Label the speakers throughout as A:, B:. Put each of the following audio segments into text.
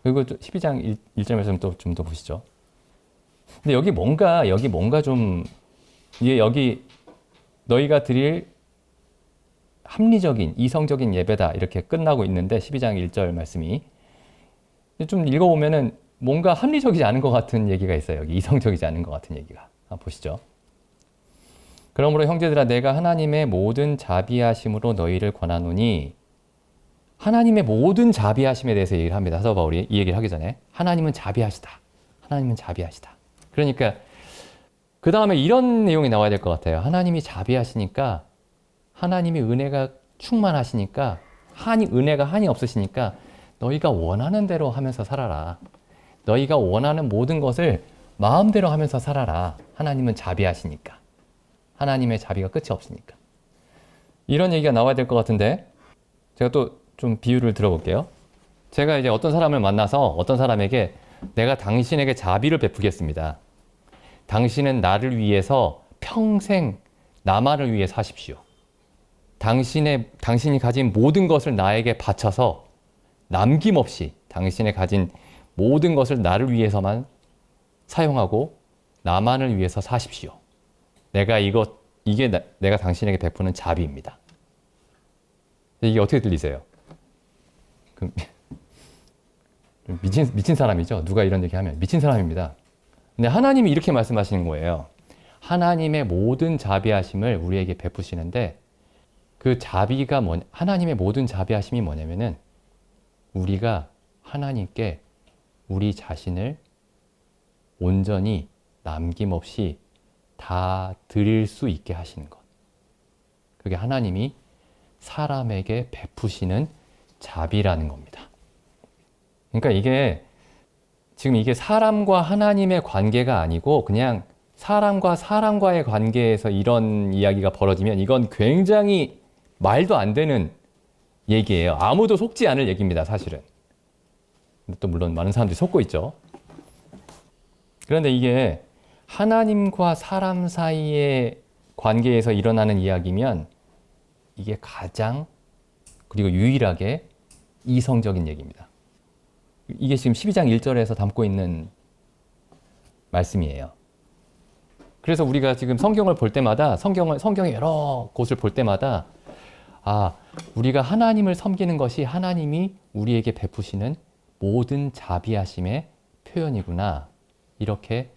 A: 그리고 12장 1절 말씀 또 좀 더 보시죠. 근데 여기 뭔가 좀, 이게 여기 너희가 드릴 합리적인, 이성적인 예배다. 이렇게 끝나고 있는데 12장 1절 말씀이. 좀 읽어보면은 뭔가 합리적이지 않은 것 같은 얘기가 있어요. 여기 이성적이지 않은 것 같은 얘기가. 한번 보시죠. 그러므로 형제들아 내가 하나님의 모든 자비하심으로 너희를 권하노니 하나님의 모든 자비하심에 대해서 얘기를 합니다. 사도 바울이 이 얘기를 하기 전에 하나님은 자비하시다. 하나님은 자비하시다. 그러니까 그 다음에 이런 내용이 나와야 될 것 같아요. 하나님이 자비하시니까 하나님이 은혜가 충만하시니까 은혜가 한이 없으시니까 너희가 원하는 대로 하면서 살아라. 너희가 원하는 모든 것을 마음대로 하면서 살아라. 하나님은 자비하시니까. 하나님의 자비가 끝이 없으니까. 이런 얘기가 나와야 될 것 같은데 제가 또 좀 비유를 들어볼게요. 제가 이제 어떤 사람을 만나서 어떤 사람에게 내가 당신에게 자비를 베푸겠습니다. 당신은 나를 위해서 평생 나만을 위해 사십시오. 당신이 가진 모든 것을 나에게 바쳐서 남김없이 당신이 가진 모든 것을 나를 위해서만 사용하고 나만을 위해서 사십시오. 이게 내가 당신에게 베푸는 자비입니다. 이게 어떻게 들리세요? 미친 사람이죠. 누가 이런 얘기 하면 미친 사람입니다. 근데 하나님이 이렇게 말씀하시는 거예요. 하나님의 모든 자비하심을 우리에게 베푸시는데 그 자비가 하나님의 모든 자비하심이 뭐냐면은 우리가 하나님께 우리 자신을 온전히 남김없이 다 드릴 수 있게 하시는 것. 그게 하나님이 사람에게 베푸시는 자비라는 겁니다. 그러니까 지금 이게 사람과 하나님의 관계가 아니고 그냥 사람과 사람과의 관계에서 이런 이야기가 벌어지면 이건 굉장히 말도 안 되는 얘기예요. 아무도 속지 않을 얘기입니다, 사실은. 또 물론 많은 사람들이 속고 있죠. 그런데 이게 하나님과 사람 사이의 관계에서 일어나는 이야기면 이게 가장 그리고 유일하게 이성적인 얘기입니다. 이게 지금 12장 1절에서 담고 있는 말씀이에요. 그래서 우리가 지금 성경을 볼 때마다 성경의 여러 곳을 볼 때마다 우리가 하나님을 섬기는 것이 하나님이 우리에게 베푸시는 모든 자비하심의 표현이구나. 이렇게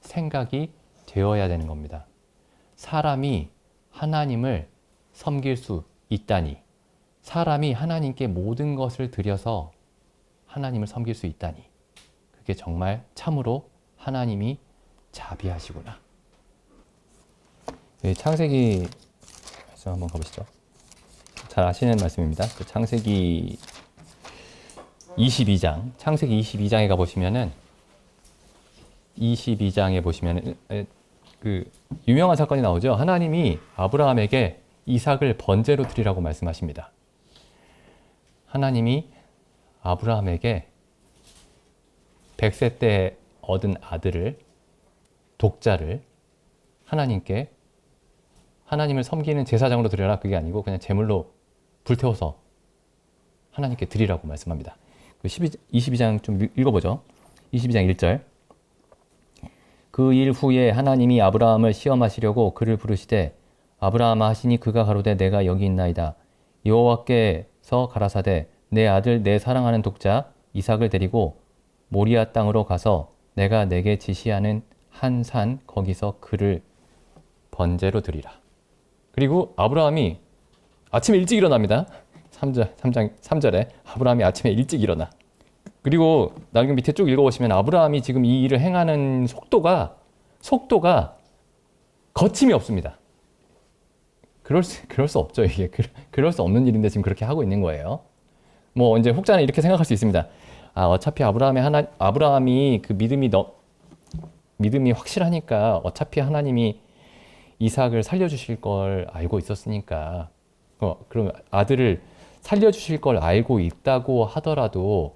A: 생각이 되어야 되는 겁니다. 사람이 하나님을 섬길 수 있다니, 사람이 하나님께 모든 것을 드려서 하나님을 섬길 수 있다니, 그게 정말 참으로 하나님이 자비하시구나. 창세기 말씀 한번 가보시죠. 잘 아시는 말씀입니다. 창세기 22장에 가보시면은 22장에 보시면은 그 유명한 사건이 나오죠. 하나님이 아브라함에게 이삭을 번제로 드리라고 말씀하십니다. 하나님이 아브라함에게 100세 때 얻은 아들을, 독자를 하나님께 하나님을 섬기는 제사장으로 드려라. 그게 아니고 그냥 제물로 불태워서 하나님께 드리라고 말씀합니다. 22장 좀 읽어보죠. 22장 1절. 그 일 후에 하나님이 아브라함을 시험하시려고 그를 부르시되 아브라함아 하시니 그가 가로되 내가 여기 있나이다. 여호와께서 가라사대 내 아들 내 사랑하는 독자 이삭을 데리고 모리아 땅으로 가서 내가 내게 지시하는 한 산 거기서 그를 번제로 드리라. 그리고 아브라함이 아침에 일찍 일어납니다. 3절에 아브라함이 아침에 일찍 일어나. 그리고 나중에 밑에 쭉 읽어보시면 아브라함이 지금 이 일을 행하는 속도가 거침이 없습니다. 그럴 수 없죠. 이게 그럴 수 없는 일인데 지금 그렇게 하고 있는 거예요. 뭐 이제 혹자는 이렇게 생각할 수 있습니다. 어차피 아브라함이 그 믿음이 확실하니까 어차피 하나님이 이삭을 살려주실 걸 알고 있었으니까 그럼 아들을 살려주실 걸 알고 있다고 하더라도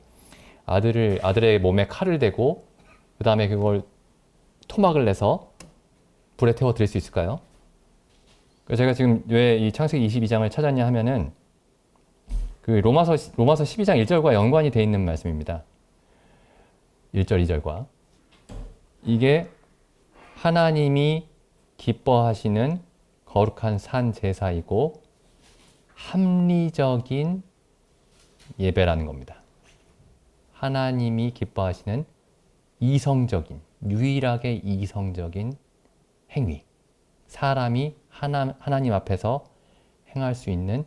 A: 아들의 몸에 칼을 대고 그 다음에 그걸 토막을 내서 불에 태워 드릴 수 있을까요? 제가 지금 왜 이 창세기 22장을 찾았냐 하면은 그 로마서 12장 1절과 연관이 되어 있는 말씀입니다. 1절, 2절과 이게 하나님이 기뻐하시는 거룩한 산 제사이고 합리적인 예배라는 겁니다. 하나님이 기뻐하시는 이성적인, 유일하게 이성적인 행위. 사람이 하나님 앞에서 행할 수 있는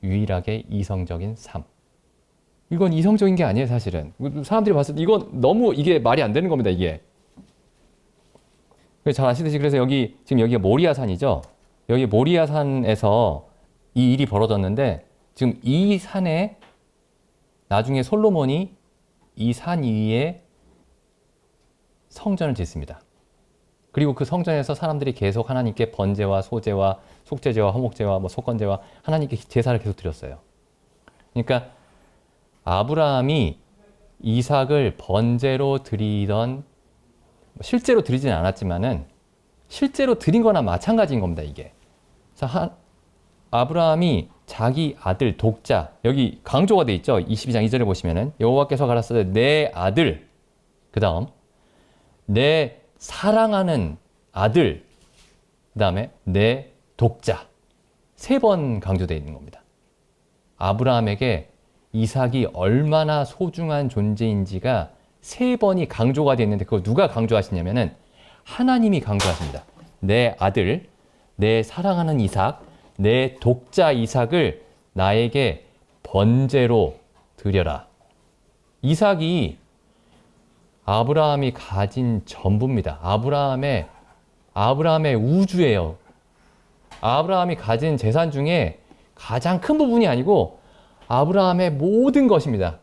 A: 유일하게 이성적인 삶. 이건 이성적인 게 아니에요, 사실은. 사람들이 봤을 때 이건 너무 이게 말이 안 되는 겁니다, 이게. 잘 아시듯이 그래서 지금 여기가 모리아산이죠. 여기 모리아산에서 이 일이 벌어졌는데 지금 이 산에 나중에 솔로몬이 이 산 위에 성전을 짓습니다. 그리고 그 성전에서 사람들이 계속 하나님께 번제와 소제와 속죄제와 화목제와 속건제와 하나님께 제사를 계속 드렸어요. 그러니까 아브라함이 이삭을 번제로 드리던 실제로 드리진 않았지만은 실제로 드린 거나 마찬가지인 겁니다, 이게. 아브라함이 자기 아들 독자, 여기 강조가 돼 있죠. 22장 2절에 보시면은 여호와께서 가라사대 내 아들, 그 다음 내 사랑하는 아들, 그 다음에 내 독자, 3번 강조되어 있는 겁니다. 아브라함에게 이삭이 얼마나 소중한 존재인지가 3번이 강조가 되어 있는데 그걸 누가 강조하시냐면은 하나님이 강조하십니다. 내 아들, 내 사랑하는 이삭, 내 독자 이삭을 나에게 번제로 드려라. 이삭이 아브라함이 가진 전부입니다. 아브라함의 우주예요. 아브라함이 가진 재산 중에 가장 큰 부분이 아니고 아브라함의 모든 것입니다.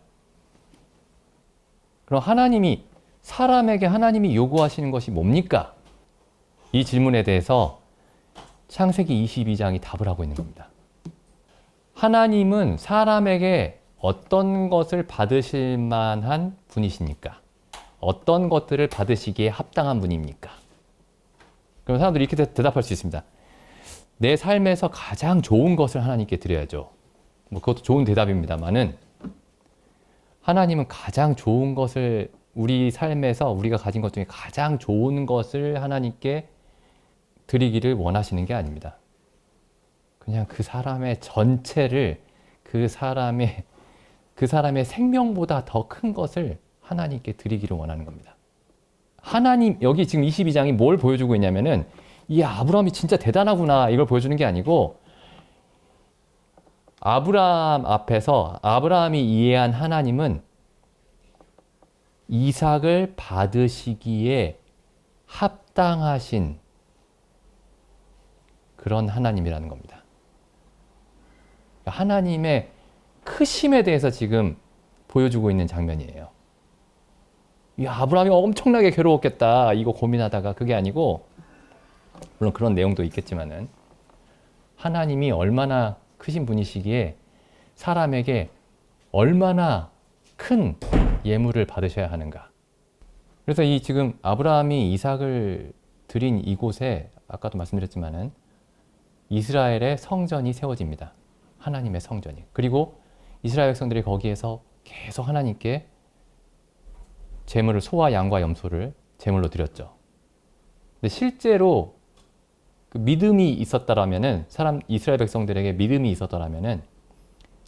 A: 그럼 사람에게 하나님이 요구하시는 것이 뭡니까? 이 질문에 대해서 창세기 22장이 답을 하고 있는 겁니다. 하나님은 사람에게 어떤 것을 받으실 만한 분이십니까? 어떤 것들을 받으시기에 합당한 분입니까? 그럼 사람들이 이렇게 대답할 수 있습니다. 내 삶에서 가장 좋은 것을 하나님께 드려야죠. 그것도 좋은 대답입니다만은 하나님은 가장 좋은 것을 우리 삶에서 우리가 가진 것 중에 가장 좋은 것을 하나님께 드리기를 원하시는 게 아닙니다. 그냥 그 사람의 전체를 그 사람의 생명보다 더 큰 것을 하나님께 드리기를 원하는 겁니다. 하나님, 여기 지금 22장이 뭘 보여주고 있냐면은 이 아브라함이 진짜 대단하구나 이걸 보여주는 게 아니고 아브라함 앞에서 아브라함이 이해한 하나님은 이삭을 받으시기에 합당하신 그런 하나님이라는 겁니다. 하나님의 크심에 대해서 지금 보여주고 있는 장면이에요. 이 아브라함이 엄청나게 괴로웠겠다 이거 고민하다가 그게 아니고 물론 그런 내용도 있겠지만은 하나님이 얼마나 크신 분이시기에 사람에게 얼마나 큰 예물을 받으셔야 하는가. 그래서 이 지금 아브라함이 이삭을 드린 이곳에 아까도 말씀드렸지만은 이스라엘의 성전이 세워집니다. 하나님의 성전이. 그리고 이스라엘 백성들이 거기에서 계속 하나님께 제물을 소와 양과 염소를 제물로 드렸죠. 근데 실제로 그 믿음이 있었다라면은 이스라엘 백성들에게 믿음이 있었더라면은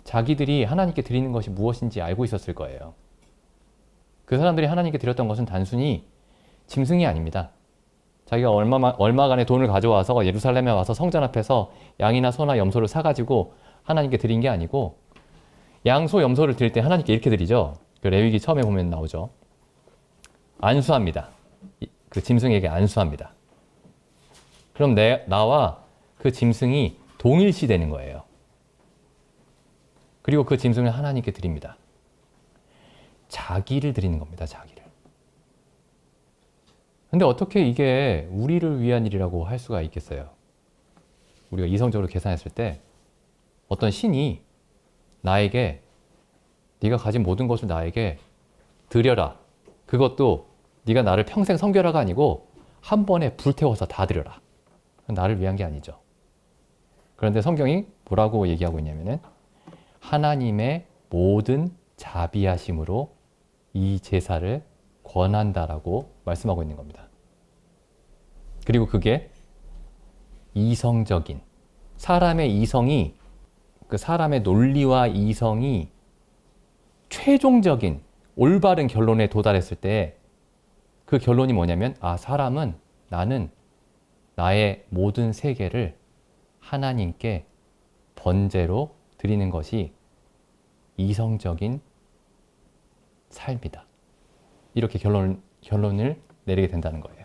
A: 자기들이 하나님께 드리는 것이 무엇인지 알고 있었을 거예요. 그 사람들이 하나님께 드렸던 것은 단순히 짐승이 아닙니다. 자기가 얼마간의 돈을 가져와서 예루살렘에 와서 성전 앞에서 양이나 소나 염소를 사가지고 하나님께 드린 게 아니고 양소 염소를 드릴 때 하나님께 이렇게 드리죠. 그 레위기 처음에 보면 나오죠. 안수합니다. 그 짐승에게 안수합니다. 그럼 나와 그 짐승이 동일시 되는 거예요. 그리고 그 짐승을 하나님께 드립니다. 자기를 드리는 겁니다. 자기를. 근데 어떻게 이게 우리를 위한 일이라고 할 수가 있겠어요? 우리가 이성적으로 계산했을 때 어떤 신이 나에게 네가 가진 모든 것을 나에게 드려라. 그것도 네가 나를 평생 섬겨라가 아니고 한 번에 불태워서 다 드려라. 나를 위한 게 아니죠. 그런데 성경이 뭐라고 얘기하고 있냐면은 하나님의 모든 자비하심으로 이 제사를 권한다라고 말씀하고 있는 겁니다. 그리고 그게 이성적인, 사람의 이성이, 그 사람의 논리와 이성이 최종적인 올바른 결론에 도달했을 때 그 결론이 뭐냐면, 아, 나는 나의 모든 세계를 하나님께 번제로 드리는 것이 이성적인 삶이다. 이렇게 결론을 내리게 된다는 거예요.